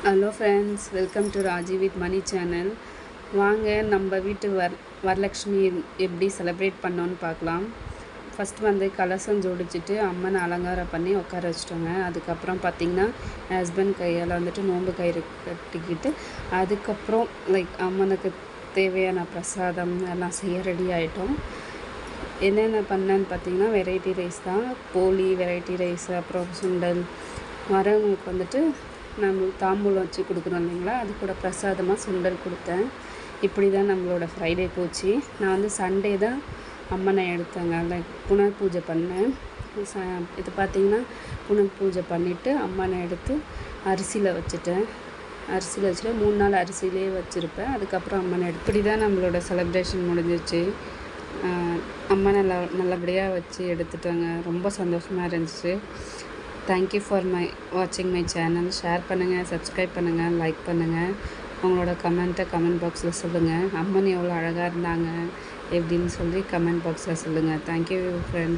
Hello friends, welcome to Raji with Mani channel. வாங்க நம்ம வீட்டு வரலக்ஷ்மி எப்படி செலிப்ரேட் பண்ணோன்னு பார்க்கலாம். ஃபஸ்ட் வந்து கலசம் ஜோடிச்சுட்டு அம்மனை அலங்காரம் பண்ணி உட்கார வச்சிட்டோங்க. அதுக்கப்புறம் பார்த்திங்கன்னா ஹஸ்பண்ட் கையால் வந்துட்டு நோன்பு கயிறு கட்டிக்கிட்டு அதுக்கப்புறம் அம்மனுக்கு தேவையான பிரசாதம் எல்லாம் செய்ய ரெடி ஆகிட்டோம். என்னென்ன பண்ணேன்னு பார்த்திங்கன்னா வெரைட்டி ரைஸ் தான். போலி வெரைட்டி ரைஸ், அப்புறம் சுண்டல். வரவங்களுக்கு வந்துட்டு நம்ம தாம்பூலம் வச்சு கொடுக்குறோம் இல்லைங்களா, அது கூட பிரசாதமாக சுண்டல் கொடுத்தேன். இப்படி தான் நம்மளோட ஃப்ரைடே போச்சு. நான் வந்து சண்டே தான் அம்மனை எடுத்தேங்க. புனர் பூஜை பண்ணேன். இது பார்த்திங்கன்னா புனர் பூஜை பண்ணிவிட்டு அம்மனை எடுத்து அரிசியில் வச்சுட்டேன். அரிசியில் வச்சுட்டு 3 நாள் அரிசியிலே வச்சுருப்பேன். அதுக்கப்புறம் அம்மனை எடுத்து இப்படி தான் நம்மளோட செலிப்ரேஷன் முடிஞ்சிச்சு. அம்மனை நல்லபடியாக வச்சு எடுத்துட்டோங்க. ரொம்ப சந்தோஷமாக இருந்துச்சு. தேங்க்யூ ஃபார் வாட்சிங் மை சேனல். ஷேர் பண்ணுங்கள், சப்ஸ்கிரைப் பண்ணுங்கள், லைக் பண்ணுங்கள். உங்களோட கமெண்ட் பாக்ஸில் சொல்லுங்கள். அம்மன் எவ்வளோ அழகாக இருந்தாங்க எப்படின்னு சொல்லி கமெண்ட் பாக்ஸில் சொல்லுங்கள். Thank you friends.